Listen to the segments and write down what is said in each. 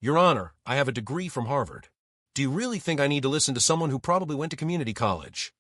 Your Honor, I have a degree from Harvard. Do you really think I need to listen to someone who probably went to community college?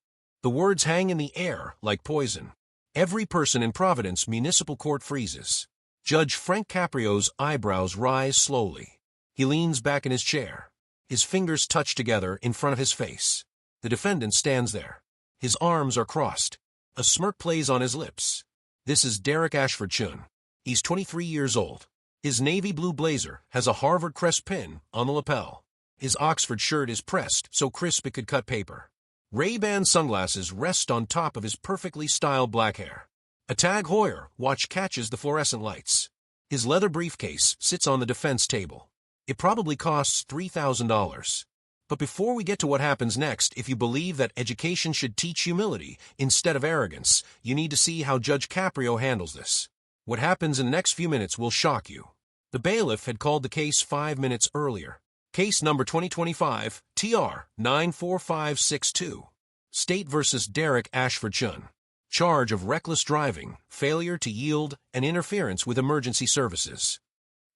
The words hang in the air like poison. Every person in Providence Municipal Court freezes. Judge Frank Caprio's eyebrows rise slowly. He leans back in his chair. His fingers touch together in front of his face. The defendant stands there. His arms are crossed. A smirk plays on his lips. This is Derek Ashford Chen. He's 23 years old. His navy blue blazer has a Harvard crest pin on the lapel. His Oxford shirt is pressed so crisp it could cut paper. Ray-Ban sunglasses rest on top of his perfectly styled black hair. A Tag Heuer watch catches the fluorescent lights. His leather briefcase sits on the defense table. It probably costs $3,000. But before we get to what happens next, if you believe that education should teach humility instead of arrogance, you need to see how Judge Caprio handles this. What happens in the next few minutes will shock you. The bailiff had called the case 5 minutes earlier. Case number 2025, TR 94562. State versus Derek Ashford Chen. Charge of reckless driving, failure to yield, and interference with emergency services.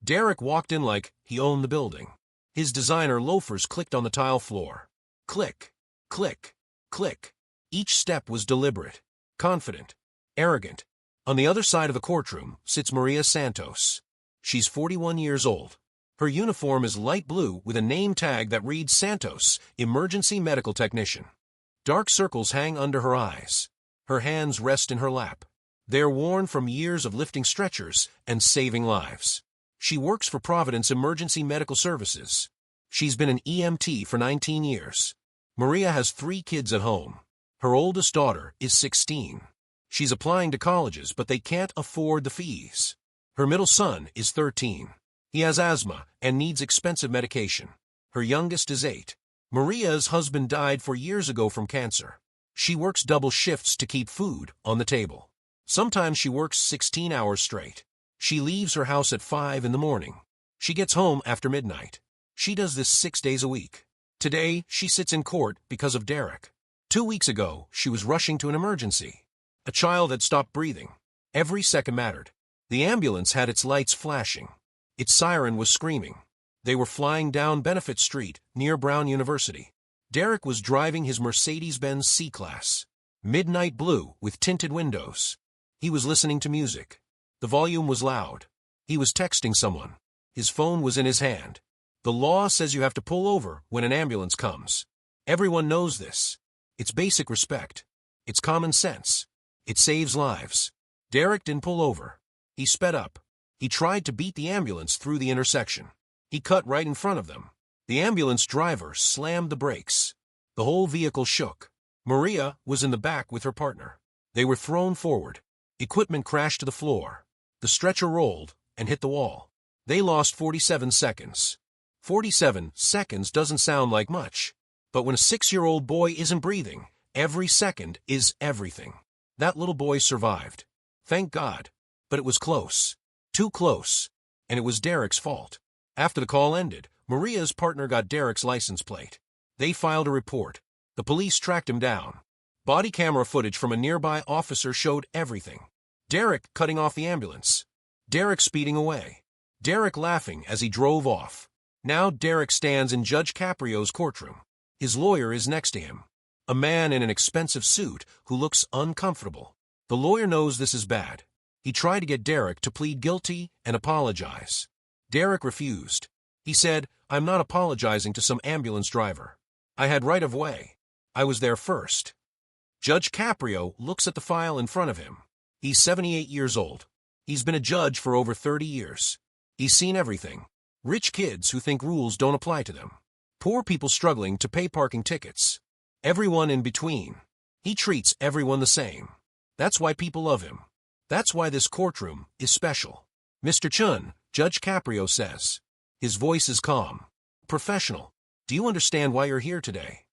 Derek walked in like he owned the building. His designer loafers clicked on the tile floor. Click, click, click. Each step was deliberate, confident, arrogant. On the other side of the courtroom sits Maria Santos. She's 41 years old. Her uniform is light blue with a name tag that reads Santos, Emergency Medical Technician. Dark circles hang under her eyes. Her hands rest in her lap. They're worn from years of lifting stretchers and saving lives. She works for Providence Emergency Medical Services. She's been an EMT for 19 years. Maria has 3 kids at home. Her oldest daughter is 16. She's applying to colleges, but they can't afford the fees. Her middle son is 13. He has asthma and needs expensive medication. Her youngest is 8. Maria's husband died 4 years ago from cancer. She works double shifts to keep food on the table. Sometimes she works 16 hours straight. She leaves her house at 5 in the morning. She gets home after midnight. She does this 6 days a week. Today, she sits in court because of Derek. 2 weeks ago, she was rushing to an emergency. A child had stopped breathing. Every second mattered. The ambulance had its lights flashing. Its siren was screaming. They were flying down Benefit Street, near Brown University. Derek was driving his Mercedes-Benz C-Class. Midnight blue with tinted windows. He was listening to music. The volume was loud. He was texting someone. His phone was in his hand. The law says you have to pull over when an ambulance comes. Everyone knows this. It's basic respect. It's common sense. It saves lives. Derek didn't pull over. He sped up. He tried to beat the ambulance through the intersection. He cut right in front of them. The ambulance driver slammed the brakes. The whole vehicle shook. Maria was in the back with her partner. They were thrown forward. Equipment crashed to the floor. The stretcher rolled and hit the wall. They lost 47 seconds. 47 seconds doesn't sound like much. But when a 6-year-old boy isn't breathing, every second is everything. That little boy survived. Thank God. But it was close. Too close. And it was Derek's fault. After the call ended, Maria's partner got Derek's license plate. They filed a report. The police tracked him down. Body camera footage from a nearby officer showed everything. Derek cutting off the ambulance. Derek speeding away. Derek laughing as he drove off. Now Derek stands in Judge Caprio's courtroom. His lawyer is next to him. A man in an expensive suit who looks uncomfortable. The lawyer knows this is bad. He tried to get Derek to plead guilty and apologize. Derek refused. He said, "I'm not apologizing to some ambulance driver. I had right of way. I was there first." Judge Caprio looks at the file in front of him. He's 78 years old. He's been a judge for over 30 years. He's seen everything. Rich kids who think rules don't apply to them. Poor people struggling to pay parking tickets. Everyone in between. He treats everyone the same. That's why people love him. That's why this courtroom is special. "Mr. Chen," Judge Caprio says. His voice is calm. Professional. "Do you understand why you're here today?"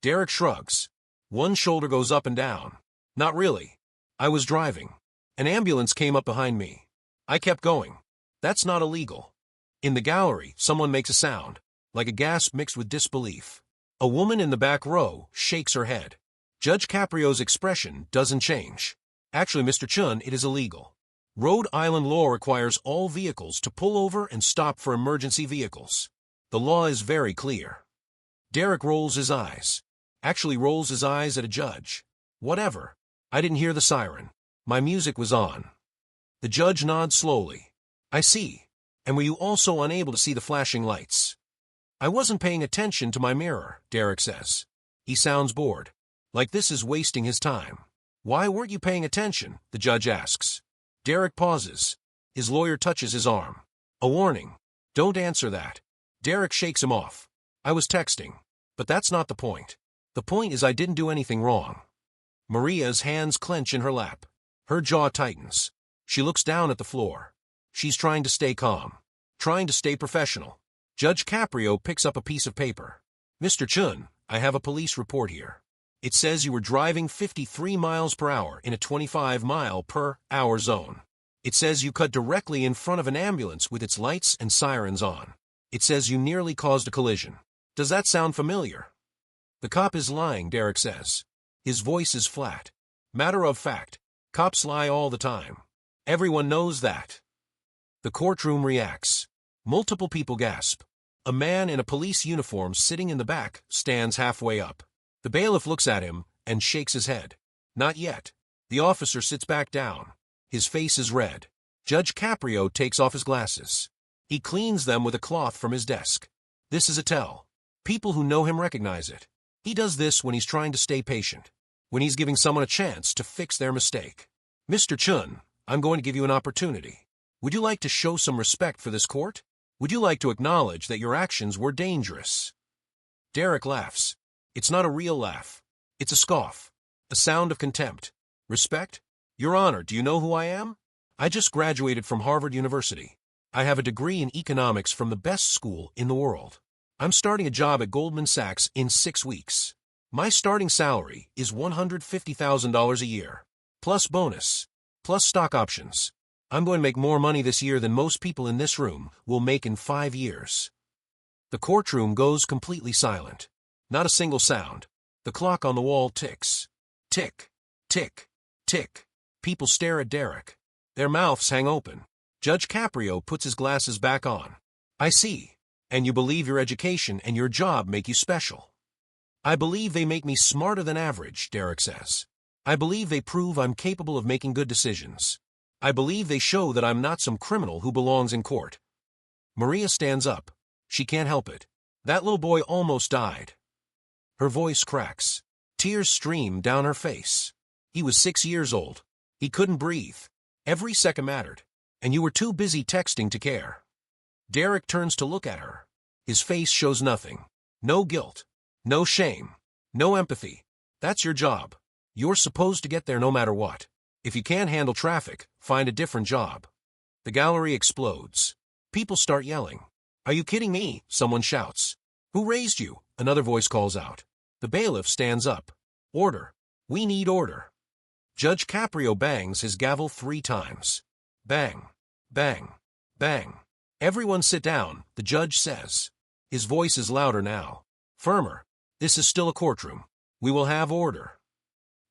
Derek shrugs. One shoulder goes up and down. "Not really. I was driving. An ambulance came up behind me. I kept going. That's not illegal." In the gallery, someone makes a sound, like a gasp mixed with disbelief. A woman in the back row shakes her head. Judge Caprio's expression doesn't change. "Actually, Mr. Chen, it is illegal. Rhode Island law requires all vehicles to pull over and stop for emergency vehicles. The law is very clear. Derek rolls his eyes. Actually rolls his eyes at a judge. Whatever. I didn't hear the siren. My music was on. The judge nods slowly. I see. And were you also unable to see the flashing lights? I wasn't paying attention to my mirror, Derek says. He sounds bored. Like this is wasting his time. Why weren't you paying attention? The judge asks. Derek pauses. His lawyer touches his arm. A warning. Don't answer that. Derek shakes him off. I was texting. But that's not the point. The point is I didn't do anything wrong. Maria's hands clench in her lap. Her jaw tightens. She looks down at the floor. She's trying to stay calm. Trying to stay professional. Judge Caprio picks up a piece of paper. Mr. Chen, I have a police report here. It says you were driving 53 miles per hour in a 25-mile-per-hour zone. It says you cut directly in front of an ambulance with its lights and sirens on. It says you nearly caused a collision. Does that sound familiar? The cop is lying, Derek says. His voice is flat. Matter of fact, cops lie all the time. Everyone knows that. The courtroom reacts. Multiple people gasp. A man in a police uniform sitting in the back stands halfway up. The bailiff looks at him and shakes his head. Not yet. The officer sits back down. His face is red. Judge Caprio takes off his glasses. He cleans them with a cloth from his desk. This is a tell. People who know him recognize it. He does this when he's trying to stay patient, when he's giving someone a chance to fix their mistake. Mr. Chen, I'm going to give you an opportunity. Would you like to show some respect for this court? Would you like to acknowledge that your actions were dangerous? Derek laughs. It's not a real laugh. It's a scoff. A sound of contempt. Respect? Your Honor, do you know who I am? I just graduated from Harvard University. I have a degree in economics from the best school in the world. I'm starting a job at Goldman Sachs in 6 weeks. My starting salary is $150,000 a year, plus bonus, plus stock options. I'm going to make more money this year than most people in this room will make in 5 years. The courtroom goes completely silent. Not a single sound. The clock on the wall ticks. Tick, tick, tick. People stare at Derek. Their mouths hang open. Judge Caprio puts his glasses back on. I see. And you believe your education and your job make you special. I believe they make me smarter than average, Derek says. I believe they prove I'm capable of making good decisions. I believe they show that I'm not some criminal who belongs in court. Maria stands up. She can't help it. That little boy almost died. Her voice cracks. Tears stream down her face. He was 6 years old. He couldn't breathe. Every second mattered. And you were too busy texting to care. Derek turns to look at her. His face shows nothing. No guilt. No shame. No empathy. That's your job. You're supposed to get there no matter what. If you can't handle traffic, find a different job. The gallery explodes. People start yelling. Are you kidding me? Someone shouts. Who raised you? Another voice calls out. The bailiff stands up. Order. We need order. Judge Caprio bangs his gavel 3 times. Bang. Bang. Bang. Everyone sit down, the judge says. His voice is louder now. Firmer. This is still a courtroom. We will have order.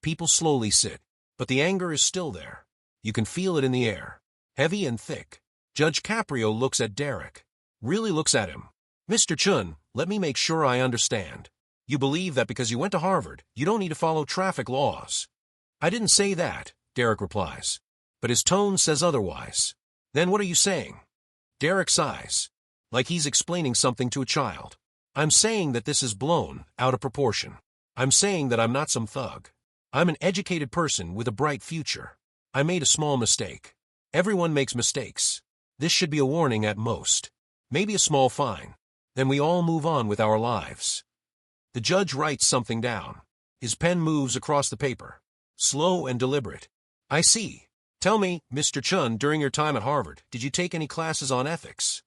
People slowly sit, but the anger is still there. You can feel it in the air. Heavy and thick. Judge Caprio looks at Derek. Really looks at him. Mr. Chen, let me make sure I understand. You believe that because you went to Harvard, you don't need to follow traffic laws. I didn't say that, Derek replies. But his tone says otherwise. Then what are you saying? Derek sighs, like he's explaining something to a child. I'm saying that this is blown out of proportion. I'm saying that I'm not some thug. I'm an educated person with a bright future. I made a small mistake. Everyone makes mistakes. This should be a warning at most. Maybe a small fine. Then we all move on with our lives. The judge writes something down. His pen moves across the paper. Slow and deliberate. I see. Tell me, Mr. Chen, during your time at Harvard, did you take any classes on ethics?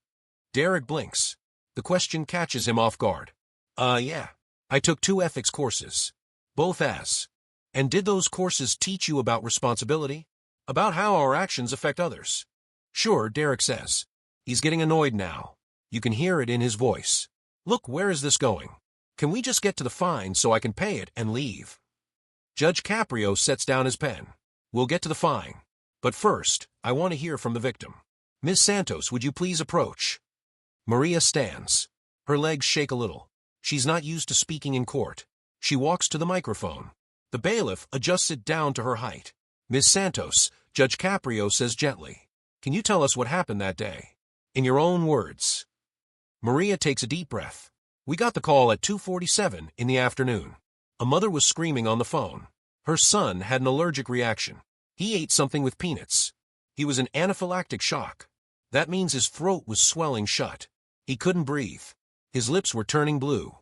Derek blinks. The question catches him off guard. Yeah. I took 2 ethics courses. Both as. And did those courses teach you about responsibility? About how our actions affect others? Sure, Derek says. He's getting annoyed now. You can hear it in his voice. Look, where is this going? Can we just get to the fine so I can pay it and leave? Judge Caprio sets down his pen. We'll get to the fine. But first, I want to hear from the victim. Ms. Santos, would you please approach? Maria stands. Her legs shake a little. She's not used to speaking in court. She walks to the microphone. The bailiff adjusts it down to her height. Ms. Santos, Judge Caprio says gently, "Can you tell us what happened that day? In your own words." Maria takes a deep breath. "We got the call at 2:47 in the afternoon. A mother was screaming on the phone. Her son had an allergic reaction. He ate something with peanuts. He was in anaphylactic shock. That means his throat was swelling shut. He couldn't breathe. His lips were turning blue."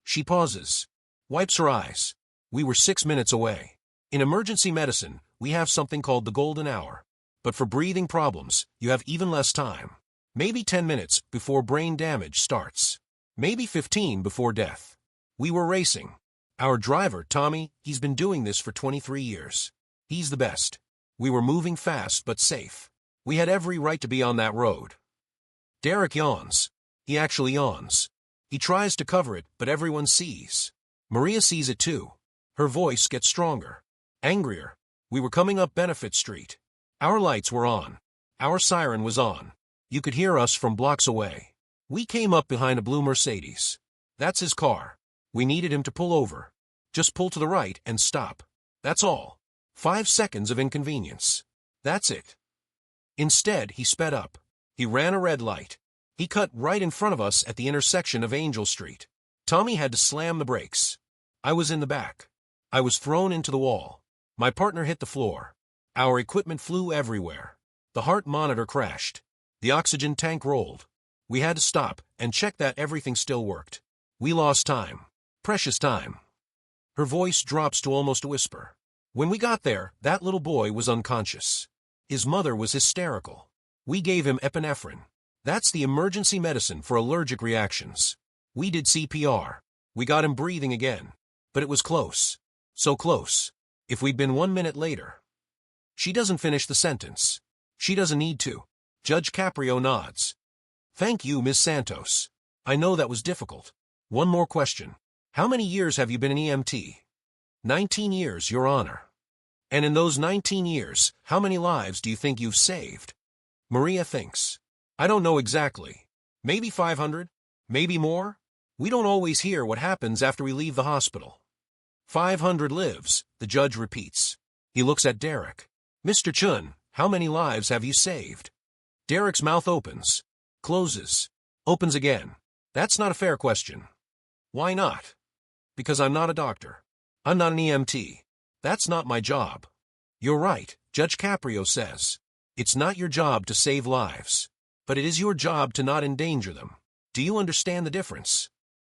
She pauses, wipes her eyes. "We were 6 minutes away. In emergency medicine, we have something called the golden hour. But for breathing problems, you have even less time. Maybe 10 minutes before brain damage starts. Maybe 15 before death. We were racing. Our driver, Tommy, he's been doing this for 23 years. He's the best. We were moving fast but safe. We had every right to be on that road." Derek yawns. He actually yawns. He tries to cover it, but everyone sees. Maria sees it too. Her voice gets stronger, angrier. "We were coming up Benefit Street. Our lights were on. Our siren was on. You could hear us from blocks away. We came up behind a blue Mercedes. That's his car. We needed him to pull over. Just pull to the right and stop. That's all. 5 seconds of inconvenience. That's it." Instead, he sped up. He ran a red light. He cut right in front of us at the intersection of Angel Street. Tommy had to slam the brakes. I was in the back. I was thrown into the wall. My partner hit the floor. Our equipment flew everywhere. The heart monitor crashed. The oxygen tank rolled. We had to stop and check that everything still worked. We lost time. Precious time. Her voice drops to almost a whisper. "When we got there, that little boy was unconscious. His mother was hysterical. We gave him epinephrine. That's the emergency medicine for allergic reactions. We did CPR. We got him breathing again. But it was close. So close. If we'd been 1 minute later." She doesn't finish the sentence. She doesn't need to. Judge Caprio nods. "Thank you, Ms. Santos. I know that was difficult. One more question. How many years have you been an EMT?" 19 years, Your Honor." "And in those 19 years, how many lives do you think you've saved?" Maria thinks. "I don't know exactly. Maybe 500? Maybe more? We don't always hear what happens after we leave the hospital." 500 lives, the judge repeats. He looks at Derek. "Mr. Chen, how many lives have you saved?" Derek's mouth opens, closes, opens again. "That's not a fair question." "Why not?" "Because I'm not a doctor. I'm not an EMT. That's not my job." "You're right," Judge Caprio says. "It's not your job to save lives. But it is your job to not endanger them. Do you understand the difference?"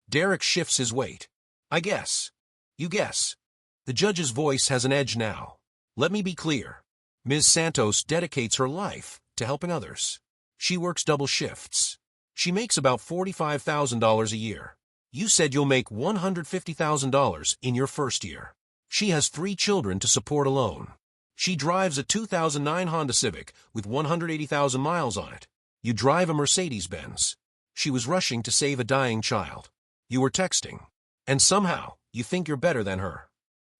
Derek shifts his weight. "I guess. You guess." The judge's voice has an edge now. "Let me be clear. Ms. Santos dedicates her life to helping others. She works double shifts. She makes about $45,000 a year. You said you'll make $150,000 in your first year. She has 3 children to support alone. She drives a 2009 Honda Civic with 180,000 miles on it. You drive a Mercedes-Benz. She was rushing to save a dying child. You were texting. And somehow, you think you're better than her."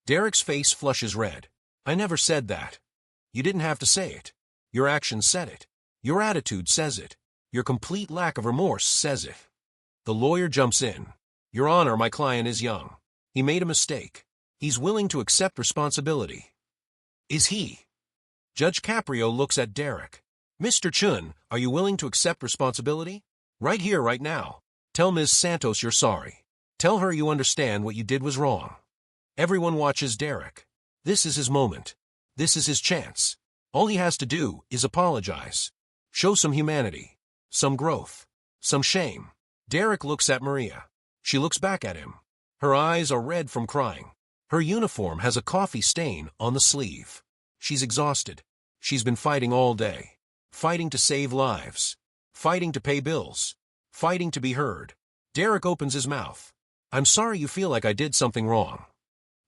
Derek's face flushes red. "I never said that. You didn't have to say it. Your actions said it. Your attitude says it. Your complete lack of remorse says it." The lawyer jumps in. "Your Honor, my client is young. He made a mistake. He's willing to accept responsibility." "Is he?" Judge Caprio looks at Derek. "Mr. Chen, are you willing to accept responsibility? Right here, right now. Tell Ms. Santos you're sorry. Tell her you understand what you did was wrong." Everyone watches Derek. This is his moment. This is his chance. All he has to do is apologize. Show some humanity. Some growth. Some shame. Derek looks at Maria. She looks back at him. Her eyes are red from crying. Her uniform has a coffee stain on the sleeve. She's exhausted. She's been fighting all day. Fighting to save lives. Fighting to pay bills. Fighting to be heard. Derek opens his mouth. "I'm sorry you feel like I did something wrong."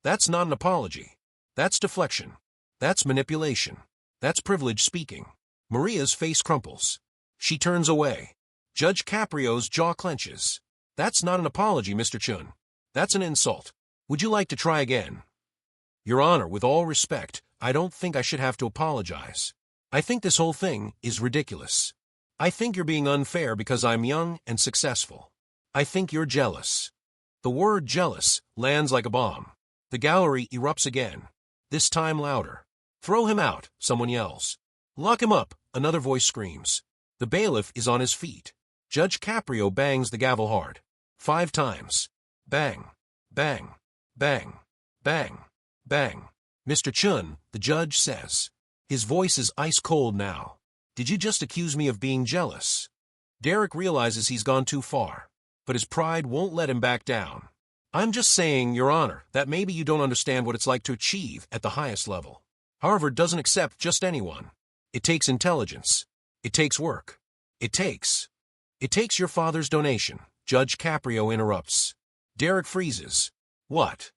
That's not an apology. That's deflection. That's manipulation. That's privilege speaking. Maria's face crumples. She turns away. Judge Caprio's jaw clenches. "That's not an apology, Mr. Chen. That's an insult. Would you like to try again?" "Your Honor, with all respect, I don't think I should have to apologize. I think this whole thing is ridiculous. I think you're being unfair because I'm young and successful. I think you're jealous. The word jealous lands like a bomb. The gallery erupts again, this time louder. Throw him out, someone yells. Lock him up, another voice screams. The bailiff is on his feet. Judge Caprio bangs the gavel hard. 5 times. Bang, bang, bang, bang, bang. Mr. Chen, the judge says. His voice is ice cold now. Did you just accuse me of being jealous? Derek realizes he's gone too far, but his pride won't let him back down. I'm just saying, Your Honor, that maybe you don't understand what it's like to achieve at the highest level. Harvard doesn't accept just anyone. It takes intelligence. It takes work. It takes your father's donation. Judge Caprio interrupts. Derek freezes. What?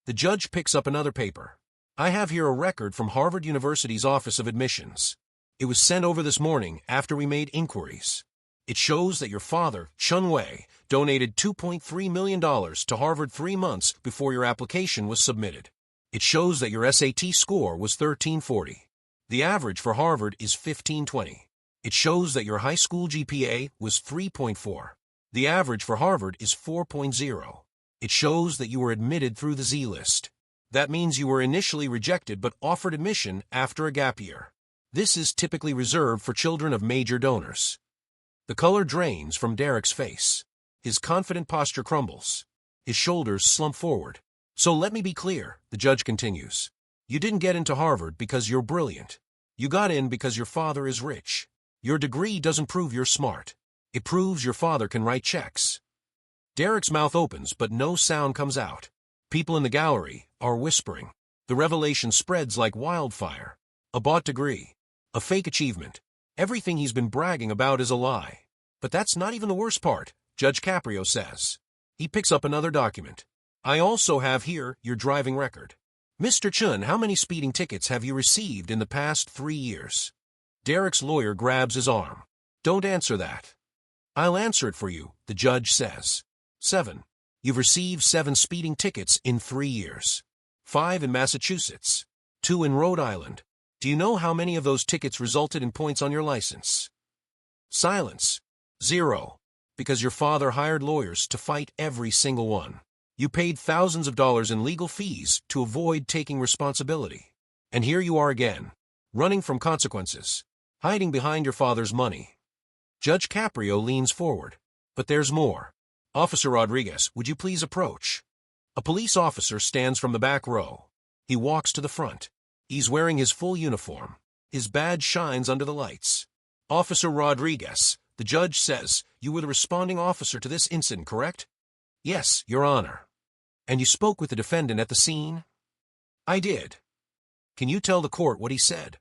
The judge picks up another paper. I have here a record from Harvard University's Office of Admissions. It was sent over this morning after we made inquiries. It shows that your father, Chun Wei, donated $2.3 million to Harvard 3 months before your application was submitted. It shows that your SAT score was 1340. The average for Harvard is 1520. It shows that your high school GPA was 3.4. The average for Harvard is 4.0. It shows that you were admitted through the Z list. That means you were initially rejected but offered admission after a gap year. This is typically reserved for children of major donors. The color drains from Derek's face. His confident posture crumbles. His shoulders slump forward. So let me be clear, the judge continues. You didn't get into Harvard because you're brilliant. You got in because your father is rich. Your degree doesn't prove you're smart. It proves your father can write checks. Derek's mouth opens, but no sound comes out. People in the gallery are whispering. The revelation spreads like wildfire. A bought degree. A fake achievement. Everything he's been bragging about is a lie. But that's not even the worst part, Judge Caprio says. He picks up another document. I also have here your driving record. Mr. Chen, how many speeding tickets have you received in the past 3 years? Derek's lawyer grabs his arm. Don't answer that. I'll answer it for you, the judge says. 7. You've received 7 speeding tickets in 3 years. 5 in Massachusetts. 2 in Rhode Island. Do you know how many of those tickets resulted in points on your license? Silence. 0. Because your father hired lawyers to fight every single one. You paid thousands of dollars in legal fees to avoid taking responsibility. And here you are again, running from consequences, hiding behind your father's money. Judge Caprio leans forward. But there's more. Officer Rodriguez, would you please approach? A police officer stands from the back row. He walks to the front. He's wearing his full uniform. His badge shines under the lights. Officer Rodriguez, the judge says, you were the responding officer to this incident, correct? Yes, Your Honor. And you spoke with the defendant at the scene? I did. Can you tell the court what he said?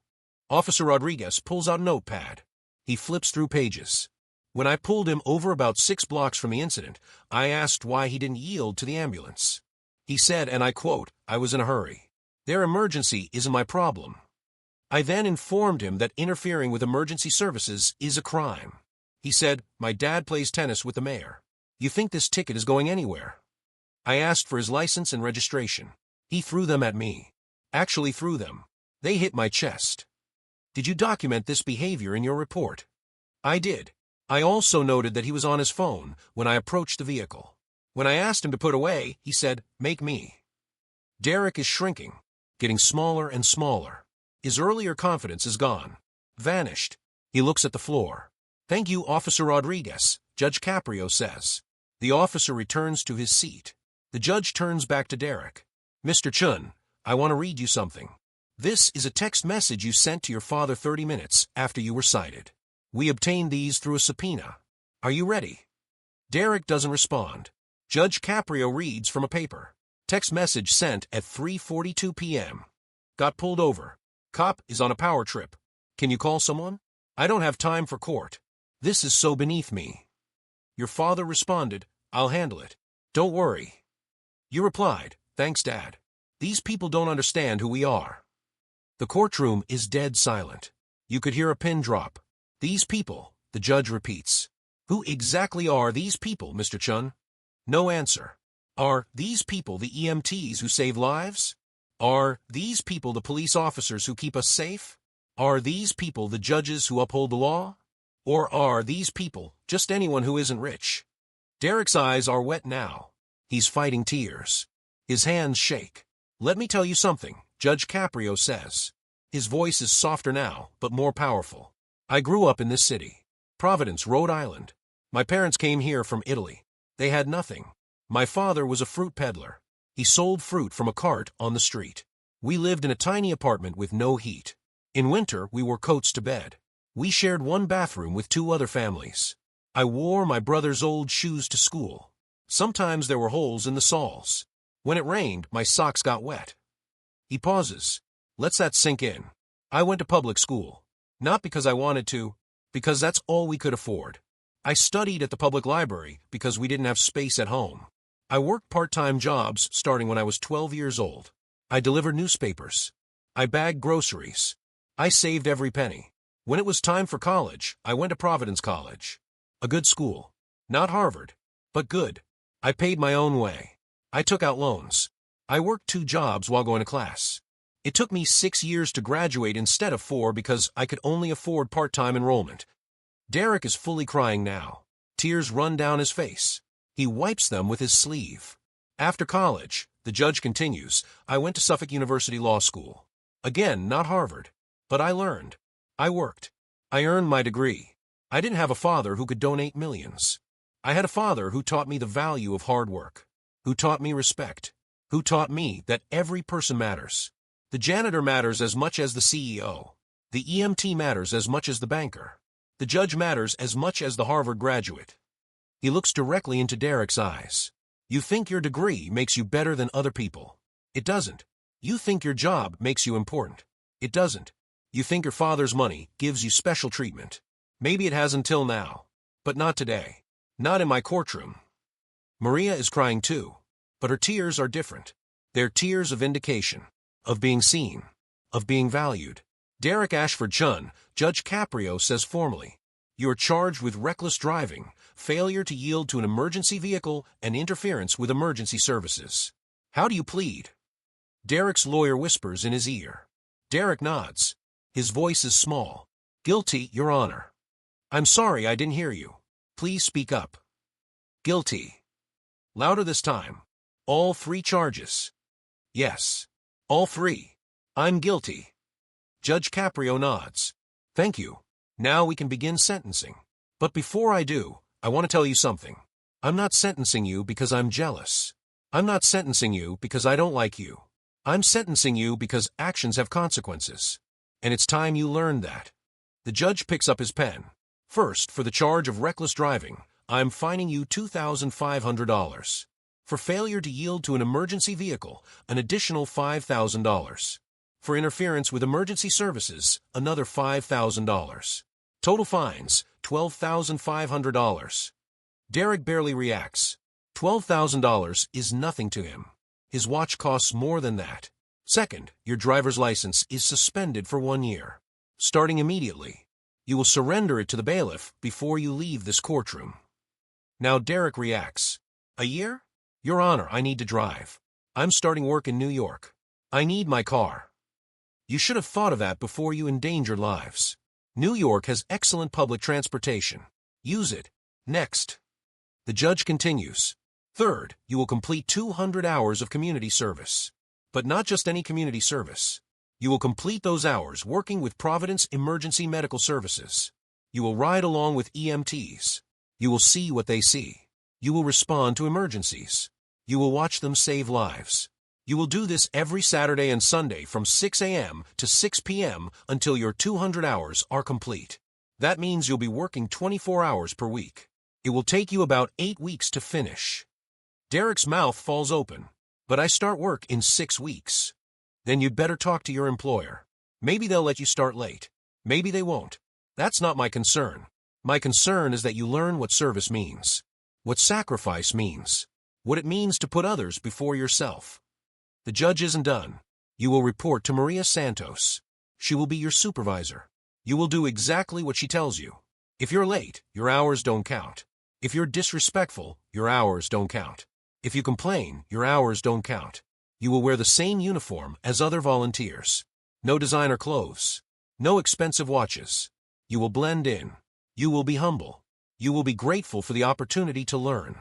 Officer Rodriguez pulls out a notepad. He flips through pages. When I pulled him over about 6 blocks from the incident, I asked why he didn't yield to the ambulance. He said, and I quote, I was in a hurry. Their emergency isn't my problem. I then informed him that interfering with emergency services is a crime. He said, my dad plays tennis with the mayor. You think this ticket is going anywhere? I asked for his license and registration. He threw them at me. Actually threw them. They hit my chest. Did you document this behavior in your report? I did. I also noted that he was on his phone when I approached the vehicle. When I asked him to put away, he said, make me. Derek is shrinking, getting smaller and smaller. His earlier confidence is gone. Vanished. He looks at the floor. Thank you, Officer Rodriguez, Judge Caprio says. The officer returns to his seat. The judge turns back to Derek. Mr. Chen, I want to read you something. This is a text message you sent to your father 30 minutes after you were cited. We obtained these through a subpoena. Are you ready? Derek doesn't respond. Judge Caprio reads from a paper. Text message sent at 3:42 p.m. Got pulled over. Cop is on a power trip. Can you call someone? I don't have time for court. This is so beneath me. Your father responded, I'll handle it. Don't worry. You replied, thanks, Dad. These people don't understand who we are. The courtroom is dead silent. You could hear a pin drop. These people, the judge repeats. Who exactly are these people, Mr. Chen? No answer. Are these people the EMTs who save lives? Are these people the police officers who keep us safe? Are these people the judges who uphold the law? Or are these people just anyone who isn't rich? Derek's eyes are wet now. He's fighting tears. His hands shake. Let me tell you something, Judge Caprio says. His voice is softer now, but more powerful. I grew up in this city. Providence, Rhode Island. My parents came here from Italy. They had nothing. My father was a fruit peddler. He sold fruit from a cart on the street. We lived in a tiny apartment with no heat. In winter, we wore coats to bed. We shared one bathroom with 2 other families. I wore my brother's old shoes to school. Sometimes there were holes in the soles. When it rained, my socks got wet. He pauses. Lets that sink in. I went to public school. Not because I wanted to, because that's all we could afford. I studied at the public library because we didn't have space at home. I worked part-time jobs starting when I was 12 years old. I delivered newspapers. I bagged groceries. I saved every penny. When it was time for college, I went to Providence College. A good school. Not Harvard, but good. I paid my own way. I took out loans. I worked 2 jobs while going to class. It took me 6 years to graduate instead of 4 because I could only afford part-time enrollment. Derek is fully crying now. Tears run down his face. He wipes them with his sleeve. After college, the judge continues, I went to Suffolk University Law School. Again, not Harvard. But I learned. I worked. I earned my degree. I didn't have a father who could donate millions. I had a father who taught me the value of hard work, who taught me respect, who taught me that every person matters. The janitor matters as much as the CEO. The EMT matters as much as the banker. The judge matters as much as the Harvard graduate. He looks directly into Derek's eyes. You think your degree makes you better than other people. It doesn't. You think your job makes you important. It doesn't. You think your father's money gives you special treatment. Maybe it has until now. But not today. Not in my courtroom. Maria is crying too. But her tears are different. They're tears of vindication. Of being seen. Of being valued. Derek Ashford Chen, Judge Caprio says formally, you are charged with reckless driving, failure to yield to an emergency vehicle, and interference with emergency services. How do you plead? Derek's lawyer whispers in his ear. Derek nods. His voice is small. Guilty, Your Honor. I'm sorry I didn't hear you. Please speak up. Guilty. Louder this time. All 3 charges. Yes. All 3. I'm guilty. Judge Caprio nods. Thank you. Now we can begin sentencing. But before I do, I want to tell you something. I'm not sentencing you because I'm jealous. I'm not sentencing you because I don't like you. I'm sentencing you because actions have consequences. And it's time you learned that. The judge picks up his pen. First, for the charge of reckless driving, I'm fining you $2,500. For failure to yield to an emergency vehicle, an additional $5,000. For interference with emergency services, another $5,000. Total fines, $12,500. Derek barely reacts. $12,000 is nothing to him. His watch costs more than that. Second, your driver's license is suspended for 1 year. Starting immediately. You will surrender it to the bailiff before you leave this courtroom. Now Derek reacts. A year? Your Honor, I need to drive. I'm starting work in New York. I need my car. You should have thought of that before you endangered lives. New York has excellent public transportation. Use it. Next. The judge continues. Third, you will complete 200 hours of community service. But not just any community service. You will complete those hours working with Providence Emergency Medical Services. You will ride along with EMTs. You will see what they see. You will respond to emergencies. You will watch them save lives. You will do this every Saturday and Sunday from 6 a.m. to 6 p.m. until your 200 hours are complete. That means you'll be working 24 hours per week. It will take you about 8 weeks to finish. Derek's mouth falls open. But I start work in 6 weeks. Then you'd better talk to your employer. Maybe they'll let you start late. Maybe they won't. That's not my concern. My concern is that you learn what service means. What sacrifice means. What it means to put others before yourself. The judge isn't done. You will report to Maria Santos. She will be your supervisor. You will do exactly what she tells you. If you're late, your hours don't count. If you're disrespectful, your hours don't count. If you complain, your hours don't count. You will wear the same uniform as other volunteers. No designer clothes. No expensive watches. You will blend in. You will be humble. You will be grateful for the opportunity to learn.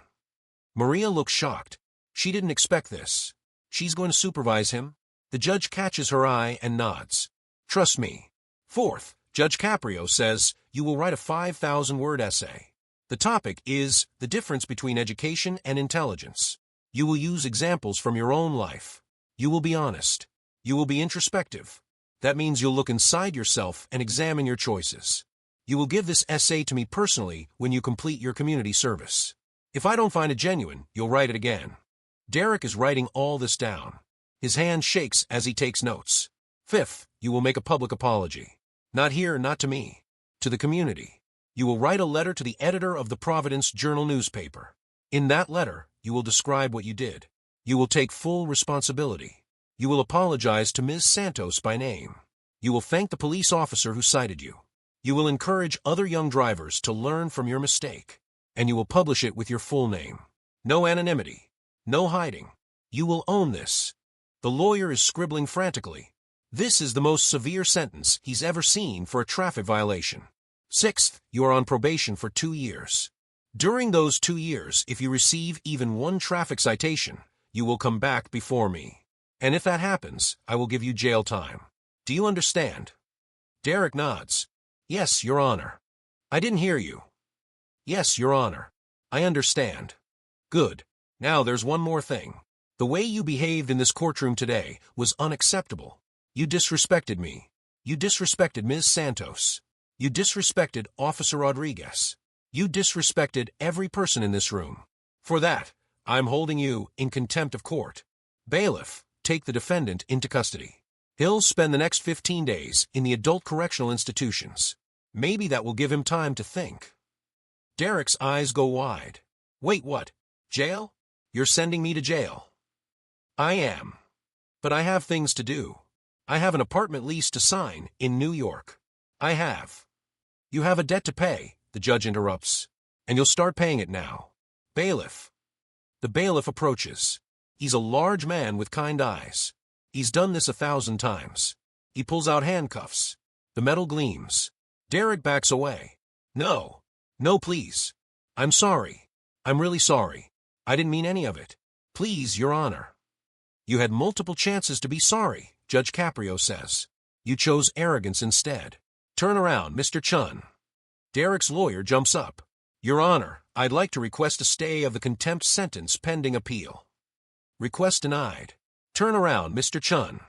Maria looks shocked. She didn't expect this. She's going to supervise him? The judge catches her eye and nods. Trust me. Fourth, Judge Caprio says, you will write a 5,000-word essay. The topic is the difference between education and intelligence. You will use examples from your own life. You will be honest. You will be introspective. That means you'll look inside yourself and examine your choices. You will give this essay to me personally when you complete your community service. If I don't find it genuine, you'll write it again. Derek is writing all this down. His hand shakes as he takes notes. Fifth, you will make a public apology. Not here, not to me. To the community. You will write a letter to the editor of the Providence Journal newspaper. In that letter, you will describe what you did. You will take full responsibility. You will apologize to Ms. Santos by name. You will thank the police officer who cited you. You will encourage other young drivers to learn from your mistake. And you will publish it with your full name. No anonymity. No hiding. You will own this. The lawyer is scribbling frantically. This is the most severe sentence he's ever seen for a traffic violation. Sixth, you are on probation for 2 years. During those 2 years, if you receive even one traffic citation, you will come back before me. And if that happens, I will give you jail time. Do you understand? Derek nods. Yes, Your Honor. I didn't hear you. Yes, Your Honor. I understand. Good. Now there's one more thing. The way you behaved in this courtroom today was unacceptable. You disrespected me. You disrespected Ms. Santos. You disrespected Officer Rodriguez. You disrespected every person in this room. For that, I'm holding you in contempt of court. Bailiff, take the defendant into custody. He'll spend the next 15 days in the adult correctional institutions. Maybe that will give him time to think. Derek's eyes go wide. Wait, what? Jail? You're sending me to jail? I am. But I have things to do. I have an apartment lease to sign in New York. I have. You have a debt to pay, the judge interrupts, and you'll start paying it now. Bailiff. The bailiff approaches. He's a large man with kind eyes. He's done this 1,000 times. He pulls out handcuffs. The metal gleams. Derek backs away. No. No, please. I'm sorry. I'm really sorry. I didn't mean any of it. Please, Your Honor. You had multiple chances to be sorry, Judge Caprio says. You chose arrogance instead. Turn around, Mr. Chen. Derek's lawyer jumps up. Your Honor, I'd like to request a stay of the contempt sentence pending appeal. Request denied. Turn around, Mr. Chen.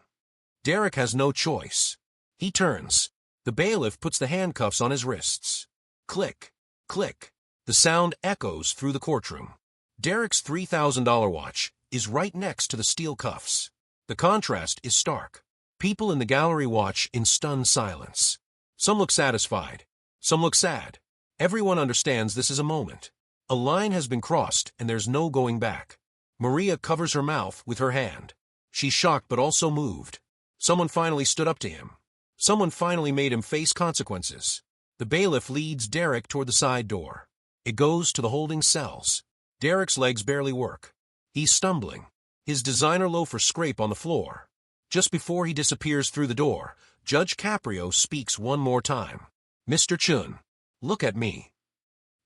Derek has no choice. He turns. The bailiff puts the handcuffs on his wrists. Click, click. The sound echoes through the courtroom. Derek's $3,000 watch is right next to the steel cuffs. The contrast is stark. People in the gallery watch in stunned silence. Some look satisfied. Some look sad. Everyone understands this is a moment. A line has been crossed and there's no going back. Maria covers her mouth with her hand. She's shocked but also moved. Someone finally stood up to him. Someone finally made him face consequences. The bailiff leads Derek toward the side door. It goes to the holding cells. Derek's legs barely work. He's stumbling. His designer loafers scrape on the floor. Just before he disappears through the door, Judge Caprio speaks one more time. Mr. Chen, look at me.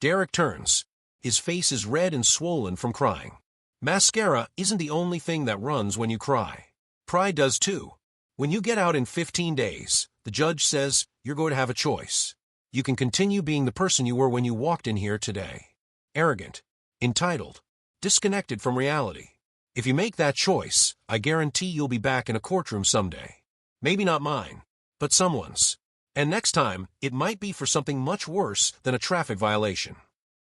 Derek turns. His face is red and swollen from crying. Mascara isn't the only thing that runs when you cry. Pride does too. When you get out in 15 days, the judge says you're going to have a choice. You can continue being the person you were when you walked in here today. Arrogant, entitled, disconnected from reality. If you make that choice, I guarantee you'll be back in a courtroom someday. Maybe not mine, but someone's. And next time, it might be for something much worse than a traffic violation.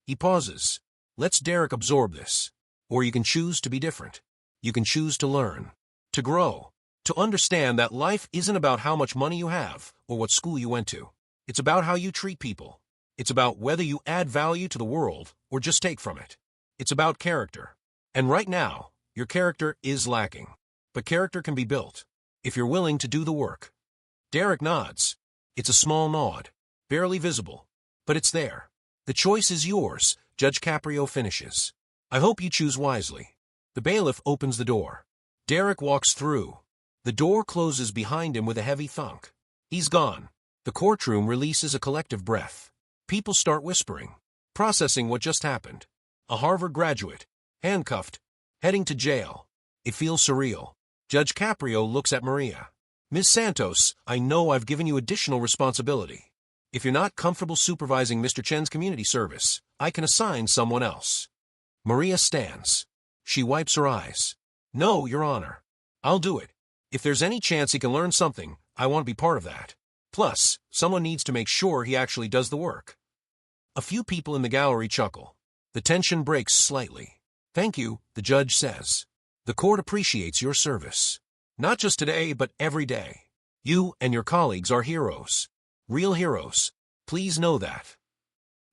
He pauses. Let's Derek absorb this. Or you can choose to be different. You can choose to learn, to grow, to understand that life isn't about how much money you have or what school you went to. It's about how you treat people. It's about whether you add value to the world or just take from it. It's about character. And right now, your character is lacking. But character can be built if you're willing to do the work. Derek nods. It's a small nod, barely visible, but it's there. The choice is yours, Judge Caprio finishes. I hope you choose wisely. The bailiff opens the door. Derek walks through. The door closes behind him with a heavy thunk. He's gone. The courtroom releases a collective breath. People start whispering, processing what just happened. A Harvard graduate, handcuffed, heading to jail. It feels surreal. Judge Caprio looks at Maria. Ms. Santos, I know I've given you additional responsibility. If you're not comfortable supervising Mr. Chen's community service, I can assign someone else. Maria stands. She wipes her eyes. No, Your Honor. I'll do it. If there's any chance he can learn something, I want to be part of that. Plus, someone needs to make sure he actually does the work. A few people in the gallery chuckle. The tension breaks slightly. Thank you, the judge says. The court appreciates your service. Not just today, but every day. You and your colleagues are heroes. Real heroes. Please know that.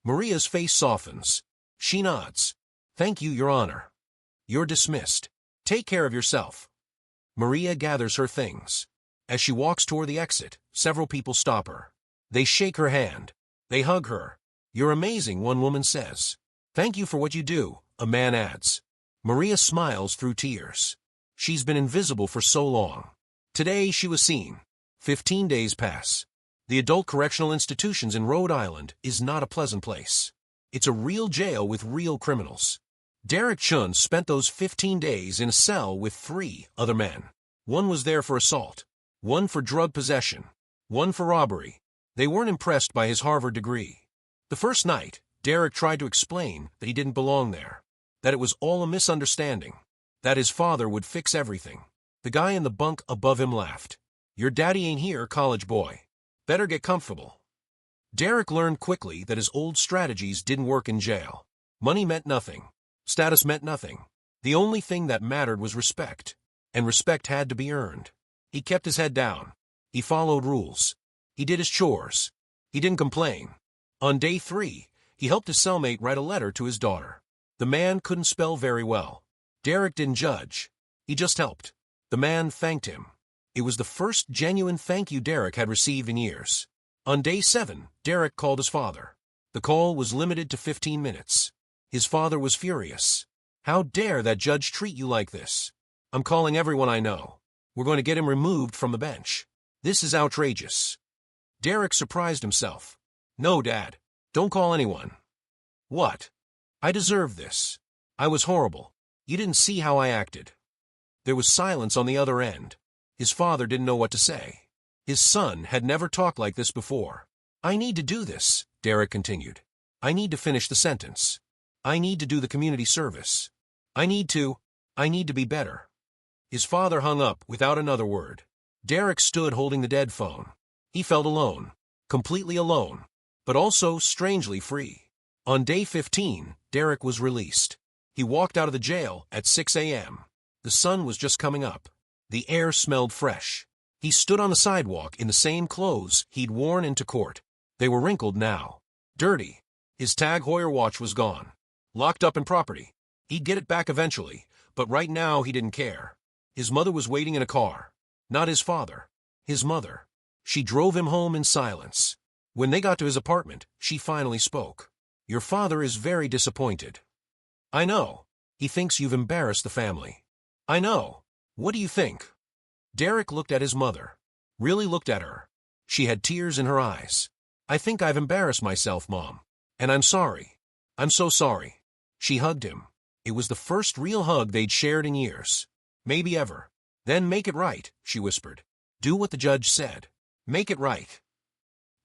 Maria's face softens. She nods. Thank you, Your Honor. You're dismissed. Take care of yourself. Maria gathers her things. As she walks toward the exit, several people stop her. They shake her hand. They hug her. You're amazing, one woman says. Thank you for what you do, a man adds. Maria smiles through tears. She's been invisible for so long. Today she was seen. 15 days pass. The adult correctional institutions in Rhode Island is not a pleasant place. It's a real jail with real criminals. Derek Chen spent those 15 days in a cell with 3 other men. One was there for assault, one for drug possession, one for robbery. They weren't impressed by his Harvard degree. The first night, Derek tried to explain that he didn't belong there, that it was all a misunderstanding, that his father would fix everything. The guy in the bunk above him laughed. Your daddy ain't here, college boy. Better get comfortable. Derek learned quickly that his old strategies didn't work in jail. Money meant nothing. Status meant nothing. The only thing that mattered was respect, and respect had to be earned. He kept his head down. He followed rules. He did his chores. He didn't complain. On day 3, he helped his cellmate write a letter to his daughter. The man couldn't spell very well. Derek didn't judge. He just helped. The man thanked him. It was the first genuine thank you Derek had received in years. On day 7, Derek called his father. The call was limited to 15 minutes. His father was furious. How dare that judge treat you like this? I'm calling everyone I know. We're going to get him removed from the bench. This is outrageous. Derek surprised himself. No, Dad. Don't call anyone. What? I deserve this. I was horrible. You didn't see how I acted. There was silence on the other end. His father didn't know what to say. His son had never talked like this before. I need to do this, Derek continued. I need to finish the sentence. I need to do the community service. I need to be better. His father hung up without another word. Derek stood holding the dead phone. He felt alone, completely alone, but also strangely free. On day 15, Derek was released. He walked out of the jail at 6 a.m. The sun was just coming up. The air smelled fresh. He stood on the sidewalk in the same clothes he'd worn into court. They were wrinkled now, dirty. His Tag Heuer watch was gone. Locked up in property. He'd get it back eventually, but right now he didn't care. His mother was waiting in a car. Not his father. His mother. She drove him home in silence. When they got to his apartment, she finally spoke. Your father is very disappointed. I know. He thinks you've embarrassed the family. I know. What do you think? Derek looked at his mother. Really looked at her. She had tears in her eyes. I think I've embarrassed myself, Mom. And I'm sorry. I'm so sorry. She hugged him. It was the first real hug they'd shared in years. Maybe ever. Then make it right, she whispered. Do what the judge said. Make it right.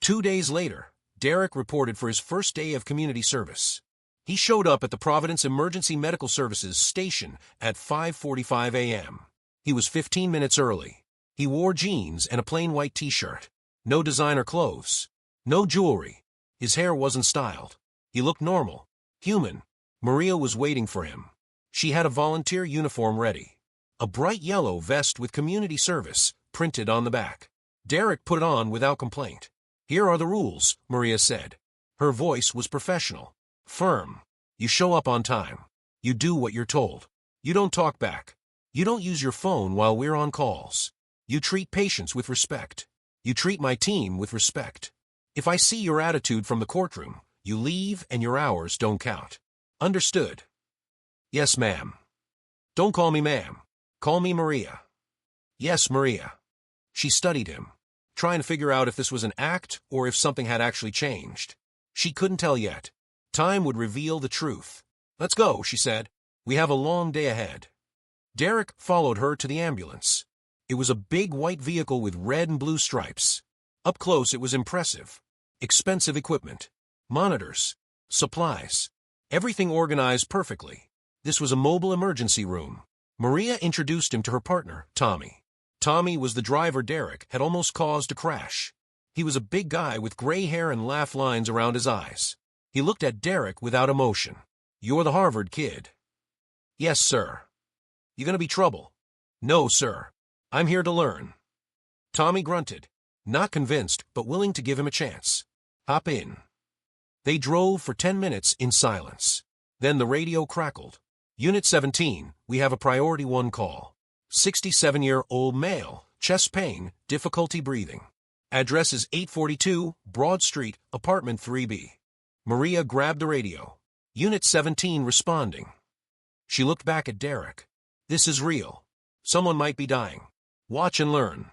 2 days later, Derek reported for his first day of community service. He showed up at the Providence Emergency Medical Services station at 5:45 a.m. He was 15 minutes early. He wore jeans and a plain white t-shirt. No designer clothes. No jewelry. His hair wasn't styled. He looked normal. Human. Maria was waiting for him. She had a volunteer uniform ready. A bright yellow vest with community service printed on the back. Derek put it on without complaint. Here are the rules, Maria said. Her voice was professional. Firm. You show up on time. You do what you're told. You don't talk back. You don't use your phone while we're on calls. You treat patients with respect. You treat my team with respect. If I see your attitude from the courtroom, you leave and your hours don't count. Understood? Yes, ma'am. Don't call me ma'am. Call me Maria. Yes, Maria. She studied him, trying to figure out if this was an act or if something had actually changed. She couldn't tell yet. Time would reveal the truth. Let's go, she said. We have a long day ahead. Derek followed her to the ambulance. It was a big white vehicle with red and blue stripes. Up close it was impressive. Expensive equipment. Monitors. Supplies. Everything organized perfectly. This was a mobile emergency room. Maria introduced him to her partner, Tommy. Tommy was the driver Derek had almost caused a crash. He was a big guy with gray hair and laugh lines around his eyes. He looked at Derek without emotion. "You're the Harvard kid." "Yes, sir." "You gonna be trouble?" "No, sir. I'm here to learn." Tommy grunted, not convinced but willing to give him a chance. "Hop in." They drove for 10 minutes in silence. Then the radio crackled. "Unit 17, we have a priority 1 call. 67-year-old male, chest pain, difficulty breathing. Address is 842 Broad Street, apartment 3B. Maria grabbed the radio. "Unit 17 responding." She looked back at Derek. "This is real. Someone might be dying. Watch and learn."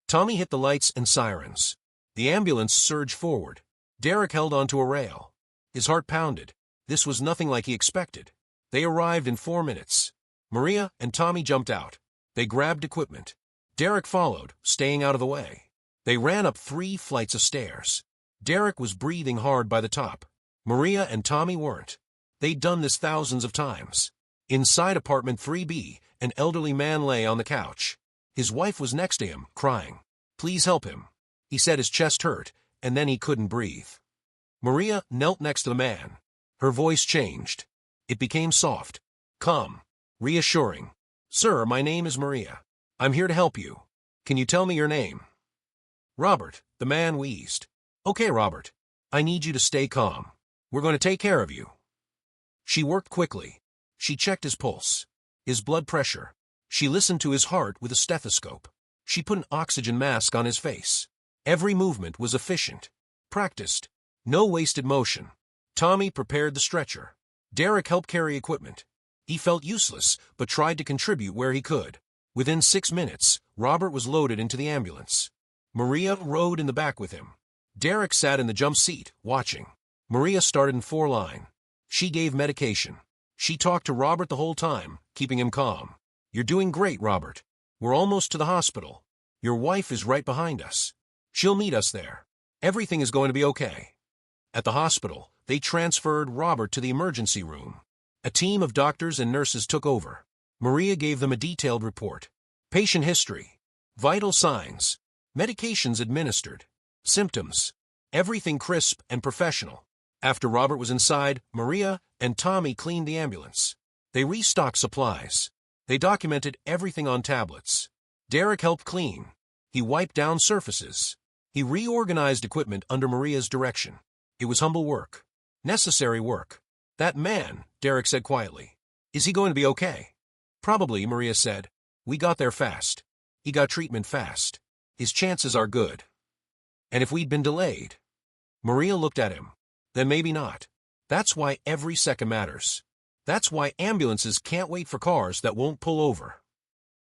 Tommy hit the lights and sirens. The ambulance surged forward. Derek held onto a rail. His heart pounded. This was nothing like he expected. They arrived in 4 minutes. Maria and Tommy jumped out. They grabbed equipment. Derek followed, staying out of the way. They ran up 3 flights of stairs. Derek was breathing hard by the top. Maria and Tommy weren't. They'd done this thousands of times. Inside apartment 3B, an elderly man lay on the couch. His wife was next to him, crying. "Please help him." He said his chest hurt, and then he couldn't breathe. Maria knelt next to the man. Her voice changed. It became soft, calm, reassuring. "Sir, my name is Maria. I'm here to help you. Can you tell me your name?" "Robert," the man wheezed. "Okay, Robert. I need you to stay calm. We're going to take care of you." She worked quickly. She checked his pulse, his blood pressure. She listened to his heart with a stethoscope. She put an oxygen mask on his face. Every movement was efficient, practiced, no wasted motion. Tommy prepared the stretcher. Derek helped carry equipment. He felt useless, but tried to contribute where he could. Within 6 minutes, Robert was loaded into the ambulance. Maria rode in the back with him. Derek sat in the jump seat, watching. Maria started in 4-line. She gave medication. She talked to Robert the whole time, keeping him calm. "You're doing great, Robert. We're almost to the hospital. Your wife is right behind us. She'll meet us there. Everything is going to be okay." At the hospital, they transferred Robert to the emergency room. A team of doctors and nurses took over. Maria gave them a detailed report. Patient history, vital signs, medications administered, symptoms, everything crisp and professional. After Robert was inside, Maria and Tommy cleaned the ambulance. They restocked supplies. They documented everything on tablets. Derek helped clean. He wiped down surfaces. He reorganized equipment under Maria's direction. It was humble work. Necessary work. "That man," Derek said quietly. "Is he going to be okay?" "Probably," Maria said. "We got there fast. He got treatment fast. His chances are good." "And if we'd been delayed?" Maria looked at him. "Then maybe not. That's why every second matters. That's why ambulances can't wait for cars that won't pull over."